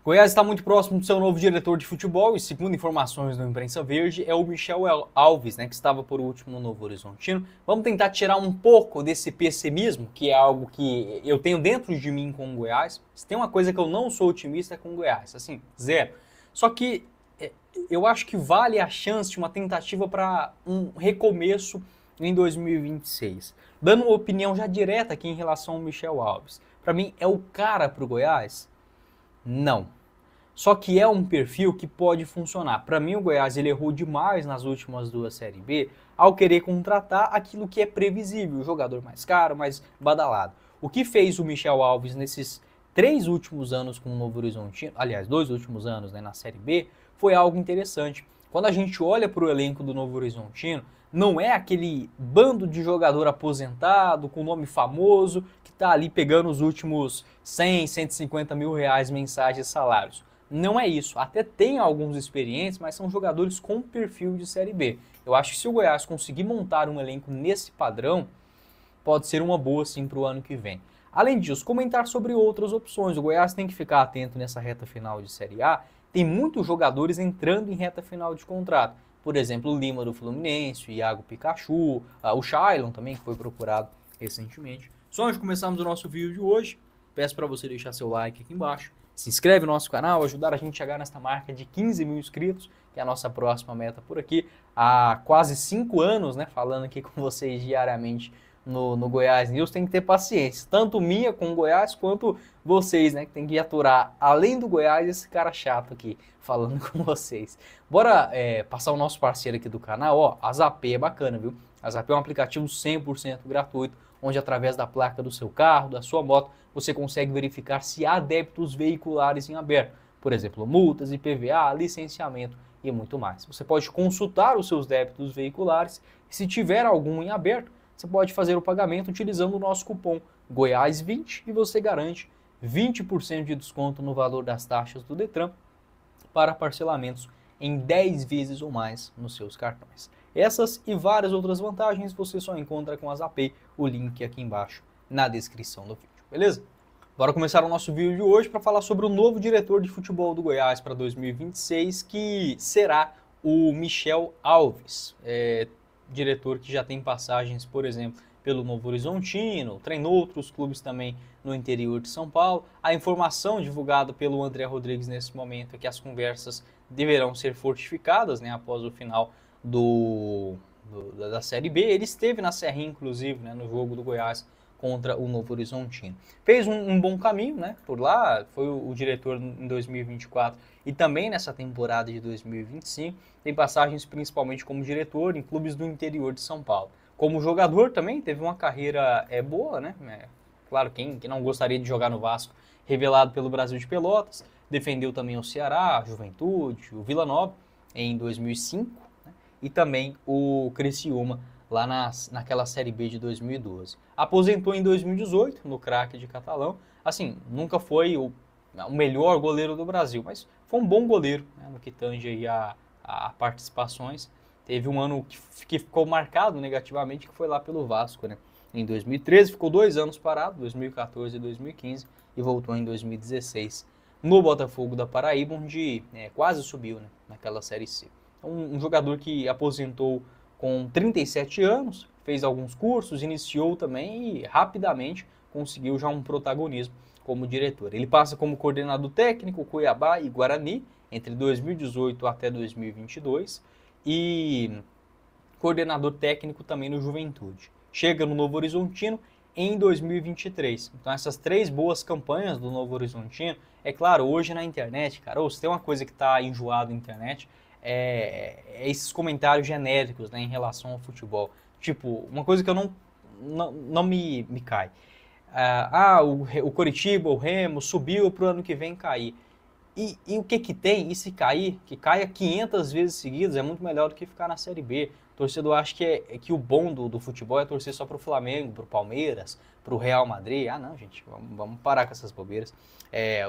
Goiás está muito próximo do seu novo diretor de futebol e, segundo informações do Imprensa Verde, é o Michel Alves, né, que estava por último no Novo Horizontino. Vamos tentar tirar um pouco desse pessimismo, que é algo que eu tenho dentro de mim com o Goiás. Se tem uma coisa que eu não sou otimista é com o Goiás, assim, zero. Só que eu acho que vale a chance de uma tentativa para um recomeço em 2026. Dando uma opinião já direta aqui em relação ao Michel Alves. Para mim, é o cara para o Goiás? Não. Só que é um perfil que pode funcionar. Para mim, o Goiás ele errou demais nas últimas duas Série B ao querer contratar aquilo que é previsível, o jogador mais caro, mais badalado. O que fez o Michel Alves nesses 3 últimos anos com o Novo Horizontino, aliás, 2 últimos anos, né, na Série B, foi algo interessante. Quando a gente olha para o elenco do Novo Horizontino, não é aquele bando de jogador aposentado, com nome famoso, que está ali pegando os últimos 100, 150 mil reais mensais de salários. Não é isso. Até tem alguns experientes, mas são jogadores com perfil de Série B. Eu acho que se o Goiás conseguir montar um elenco nesse padrão, pode ser uma boa sim para o ano que vem. Além disso, comentar sobre outras opções. O Goiás tem que ficar atento nessa reta final de Série A. Tem muitos jogadores entrando em reta final de contrato. Por exemplo, o Lima do Fluminense, o Iago Pikachu, o Shailon também, que foi procurado recentemente. Só antes de começarmos o nosso vídeo de hoje, peço para você deixar seu like aqui embaixo, se inscreve no nosso canal, ajudar a gente a chegar nesta marca de 15 mil inscritos, que é a nossa próxima meta por aqui. Há quase 5 anos, né, falando aqui com vocês diariamente no Goiás News, tem que ter paciência, tanto minha com o Goiás, quanto vocês, né, que tem que aturar, além do Goiás, esse cara chato aqui, falando com vocês. Bora passar o nosso parceiro aqui do canal, ó, a Zapay é bacana, viu? A Zapay é um aplicativo 100% gratuito, onde através da placa do seu carro, da sua moto, você consegue verificar se há débitos veiculares em aberto. Por exemplo, multas, IPVA, licenciamento e muito mais. Você pode consultar os seus débitos veiculares e se tiver algum em aberto, você pode fazer o pagamento utilizando o nosso cupom Goiás20 e você garante 20% de desconto no valor das taxas do Detran para parcelamentos em 10 vezes ou mais nos seus cartões. Essas e várias outras vantagens você só encontra com a Zapay, o link aqui embaixo na descrição do vídeo, beleza? Bora começar o nosso vídeo de hoje para falar sobre o novo diretor de futebol do Goiás para 2026, que será o Michel Alves, diretor que já tem passagens, por exemplo, pelo Novo Horizontino, treinou outros clubes também no interior de São Paulo. A informação divulgada pelo André Rodrigues nesse momento é que as conversas deverão ser fortificadas, né, após o final da Série B. Ele esteve na Serrinha, inclusive, né, no jogo do Goiás contra o Novo Horizontino. Fez um bom caminho, né, por lá, foi o diretor em 2024 e também nessa temporada de 2025. Tem passagens principalmente como diretor em clubes do interior de São Paulo. Como jogador também teve uma carreira boa, né? Claro, quem não gostaria de jogar no Vasco, revelado pelo Brasil de Pelotas, defendeu também o Ceará, a Juventude, o Vila Nova em 2005, né? E também o Criciúma lá naquela Série B de 2012. Aposentou em 2018 no Craque de Catalão. Assim, nunca foi o melhor goleiro do Brasil, mas foi um bom goleiro, né, no que tange aí a participações. Teve um ano que ficou marcado negativamente, que foi lá pelo Vasco, né? Em 2013, ficou 2 anos parado, 2014 e 2015, e voltou em 2016 no Botafogo da Paraíba, onde quase subiu, né, naquela Série C. Então, um jogador que aposentou com 37 anos, fez alguns cursos, iniciou também e rapidamente conseguiu já um protagonismo como diretor. Ele passa como coordenador técnico Cuiabá e Guarani entre 2018 até 2022 e coordenador técnico também no Juventude. Chega no Novo Horizontino em 2023. Então essas 3 boas campanhas do Novo Horizontino, é claro, hoje na internet, cara, se tem uma coisa que está enjoada na internet, é esses comentários genéricos, né, em relação ao futebol. Tipo, uma coisa que eu não me cai. O Coritiba, o Remo, subiu para o ano que vem cair. E o que tem? E se cair? Que caia 500 vezes seguidas é muito melhor do que ficar na Série B. O torcedor acha que o bom do futebol é torcer só para o Flamengo, para o Palmeiras, para o Real Madrid. Ah, não, gente, vamos parar com essas bobeiras.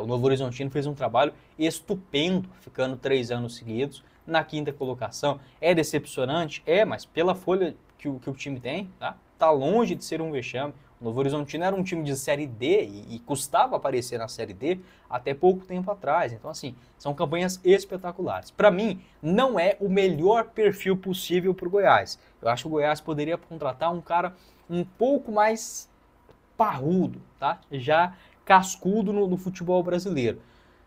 O Novo Horizontino fez um trabalho estupendo, ficando 3 anos seguidos na 5ª colocação. É decepcionante? É, mas pela folha que o time tem, tá longe de ser um vexame. O Novo Horizontino era um time de Série D e custava aparecer na Série D até pouco tempo atrás. Então, assim, são campanhas espetaculares. Para mim, não é o melhor perfil possível para o Goiás. Eu acho que o Goiás poderia contratar um cara um pouco mais parrudo, tá? Já cascudo no futebol brasileiro.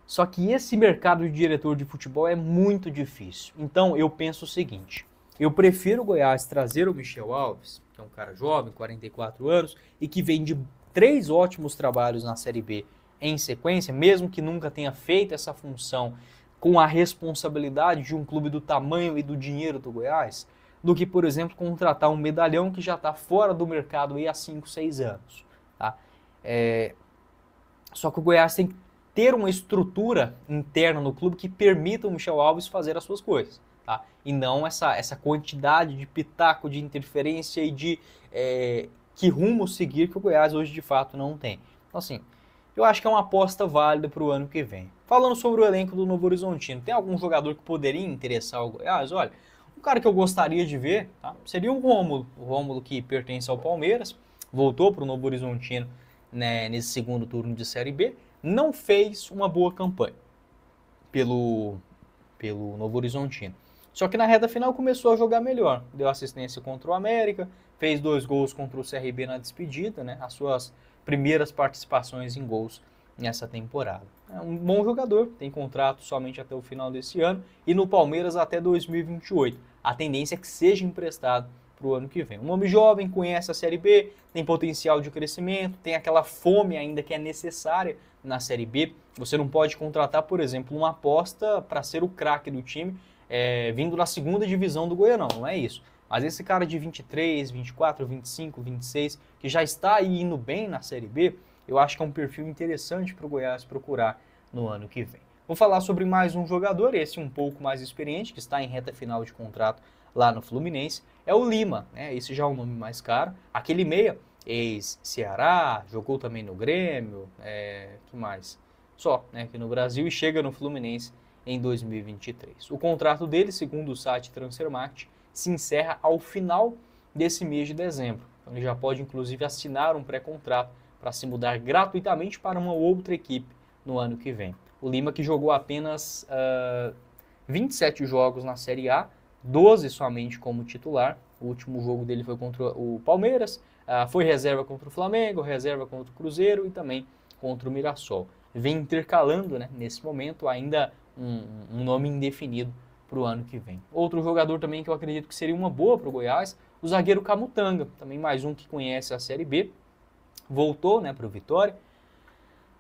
Só que esse mercado de diretor de futebol é muito difícil. Então, eu penso o seguinte: eu prefiro o Goiás trazer o Michel Alves, que é um cara jovem, 44 anos, e que vem de 3 ótimos trabalhos na Série B em sequência, mesmo que nunca tenha feito essa função com a responsabilidade de um clube do tamanho e do dinheiro do Goiás, do que, por exemplo, contratar um medalhão que já está fora do mercado aí há 5, 6 anos. Tá? Só que o Goiás tem que ter uma estrutura interna no clube que permita o Michel Alves fazer as suas coisas. Tá? E não essa quantidade de pitaco, de interferência e de que rumo seguir que o Goiás hoje de fato não tem. Então, assim, eu acho que é uma aposta válida para o ano que vem. Falando sobre o elenco do Novo Horizontino, tem algum jogador que poderia interessar o Goiás? Olha, um cara que eu gostaria de ver, tá, seria o Rômulo que pertence ao Palmeiras, voltou para o Novo Horizontino, né, nesse segundo turno de Série B, não fez uma boa campanha pelo Novo Horizontino. Só que na reta final começou a jogar melhor. Deu assistência contra o América, fez 2 gols contra o CRB na despedida, né? As suas primeiras participações em gols nessa temporada. É um bom jogador, tem contrato somente até o final desse ano e no Palmeiras até 2028. A tendência é que seja emprestado para o ano que vem. Um homem jovem, conhece a Série B, tem potencial de crescimento, tem aquela fome ainda que é necessária na Série B. Você não pode contratar, por exemplo, uma aposta para ser o craque do time, vindo da segunda divisão do Goianão, não é isso. Mas esse cara de 23, 24, 25, 26, que já está aí indo bem na Série B, eu acho que é um perfil interessante para o Goiás procurar no ano que vem. Vou falar sobre mais um jogador, esse um pouco mais experiente, que está em reta final de contrato lá no Fluminense, é o Lima, né? Esse já é um nome mais caro. Aquele meia, ex-Ceará, jogou também no Grêmio, que mais? Só, né, aqui no Brasil, e chega no Fluminense em 2023. O contrato dele, segundo o site Transfermarkt, se encerra ao final desse mês de dezembro. Então ele já pode, inclusive, assinar um pré-contrato para se mudar gratuitamente para uma outra equipe no ano que vem. O Lima, que jogou apenas 27 jogos na Série A, 12 somente como titular. O último jogo dele foi contra o Palmeiras, foi reserva contra o Flamengo, reserva contra o Cruzeiro e também contra o Mirassol. Vem intercalando, né, nesse momento, ainda um nome indefinido para o ano que vem. Outro jogador também que eu acredito que seria uma boa para o Goiás, o zagueiro Camutanga, também mais um que conhece a Série B, voltou, né, para o Vitória,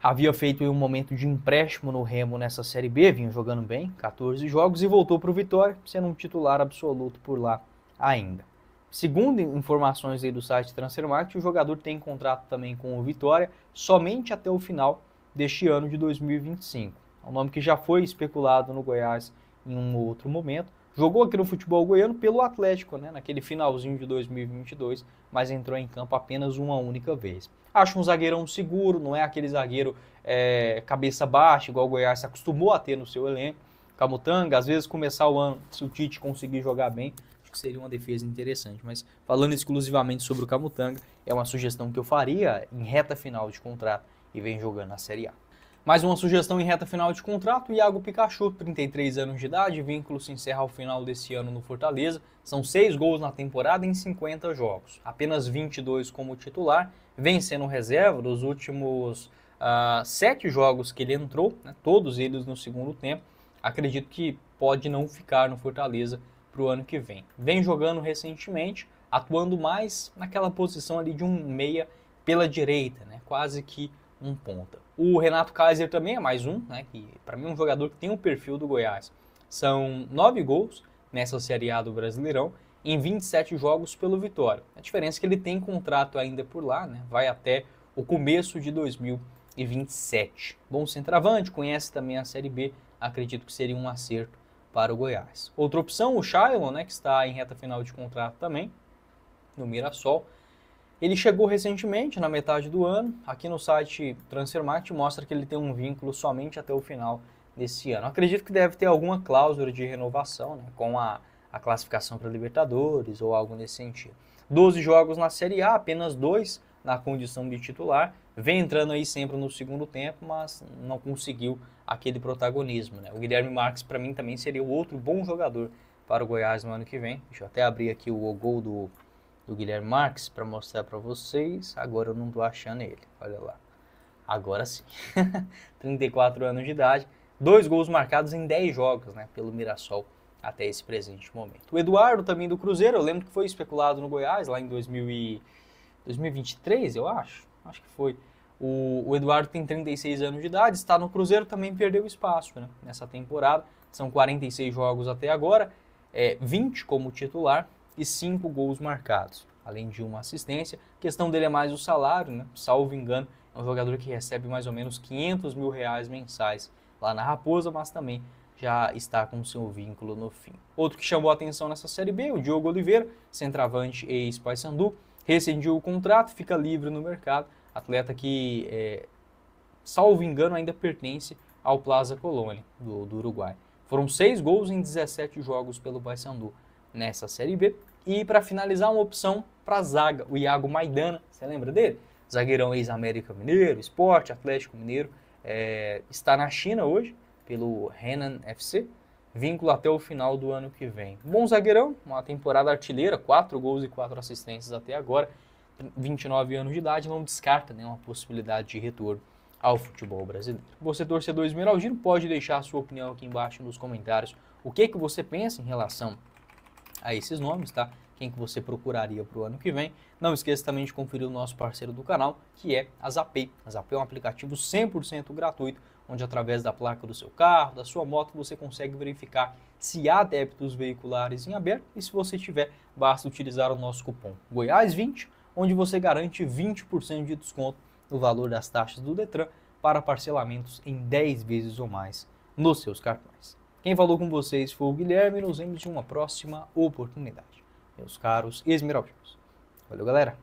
havia feito um momento de empréstimo no Remo nessa Série B, vinha jogando bem, 14 jogos, e voltou para o Vitória, sendo um titular absoluto por lá ainda. Segundo informações aí do site Transfermarkt, o jogador tem contrato também com o Vitória somente até o final deste ano de 2025. É um nome que já foi especulado no Goiás em um outro momento. Jogou aqui no futebol goiano pelo Atlético, né, naquele finalzinho de 2022, mas entrou em campo apenas uma única vez. Acho um zagueirão seguro, não é aquele zagueiro cabeça baixa, igual o Goiás se acostumou a ter no seu elenco. Camutanga, às vezes começar o ano, se o Tite conseguir jogar bem, acho que seria uma defesa interessante. Mas falando exclusivamente sobre o Camutanga, é uma sugestão que eu faria em reta final de contrato e vem jogando na Série A. Mais uma sugestão em reta final de contrato, Iago Pikachu, 33 anos de idade, vínculo se encerra ao final desse ano no Fortaleza. São 6 gols na temporada em 50 jogos, apenas 22 como titular, vem sendo reserva dos últimos 7 jogos que ele entrou, né, todos eles no segundo tempo. Acredito que pode não ficar no Fortaleza para o ano que vem. Vem jogando recentemente, atuando mais naquela posição ali de um meia pela direita, né, quase que um ponta. O Renato Kaiser também é mais um, né, que para mim é um jogador que tem o perfil do Goiás. São 9 gols nessa Série A do Brasileirão em 27 jogos pelo Vitória. A diferença é que ele tem contrato ainda por lá, né, vai até o começo de 2027. Bom centroavante, conhece também a Série B, acredito que seria um acerto para o Goiás. Outra opção, o Shailon, né, que está em reta final de contrato também, no Mirassol. Ele chegou recentemente, na metade do ano. Aqui no site Transfermarkt mostra que ele tem um vínculo somente até o final desse ano. Acredito que deve ter alguma cláusula de renovação, né, com a classificação para Libertadores ou algo nesse sentido. 12 jogos na Série A, apenas 2 na condição de titular, vem entrando aí sempre no segundo tempo, mas não conseguiu aquele protagonismo, né? O Guilherme Marques, para mim, também seria o outro bom jogador para o Goiás no ano que vem. Deixa eu até abrir aqui o gol do Guilherme Marques para mostrar para vocês. Agora eu não tô achando ele, olha lá. Agora sim. 34 anos de idade, 2 gols marcados em 10 jogos, né, pelo Mirassol até esse presente momento. O Eduardo, também do Cruzeiro, eu lembro que foi especulado no Goiás lá em 2023, eu acho que foi. O Eduardo tem 36 anos de idade, está no Cruzeiro, também perdeu espaço, né, nessa temporada. São 46 jogos até agora, 20 como titular e 5 gols marcados, além de uma assistência. A questão dele é mais o salário, né? Salvo engano, é um jogador que recebe mais ou menos R$500 mil mensais lá na Raposa, mas também já está com seu vínculo no fim. Outro que chamou a atenção nessa Série B, o Diogo Oliveira, centroavante ex-Paysandu, rescindiu o contrato, fica livre no mercado, atleta que, salvo engano, ainda pertence ao Plaza Colônia, do Uruguai. Foram 6 gols em 17 jogos pelo Paysandu nessa Série B. E para finalizar, uma opção para a zaga, o Iago Maidana, você lembra dele? Zagueirão ex-América Mineiro, Sport, Atlético Mineiro, está na China hoje, pelo Henan FC, vínculo até o final do ano que vem. Bom zagueirão, uma temporada artilheira, 4 gols e 4 assistências até agora, 29 anos de idade, não descarta nenhuma possibilidade de retorno ao futebol brasileiro. Você, torcedor esmeraldino, pode deixar a sua opinião aqui embaixo nos comentários. O que você pensa em relação a esses nomes, tá? Quem que você procuraria para o ano que vem. Não esqueça também de conferir o nosso parceiro do canal, que é a Zapay. A Zapay é um aplicativo 100% gratuito, onde através da placa do seu carro, da sua moto, você consegue verificar se há débitos veiculares em aberto, e se você tiver, basta utilizar o nosso cupom Goiás20, onde você garante 20% de desconto no valor das taxas do Detran para parcelamentos em 10 vezes ou mais nos seus cartões. Quem falou com vocês foi o Guilherme, e nos vemos em uma próxima oportunidade, meus caros esmeraldinos. Valeu, galera!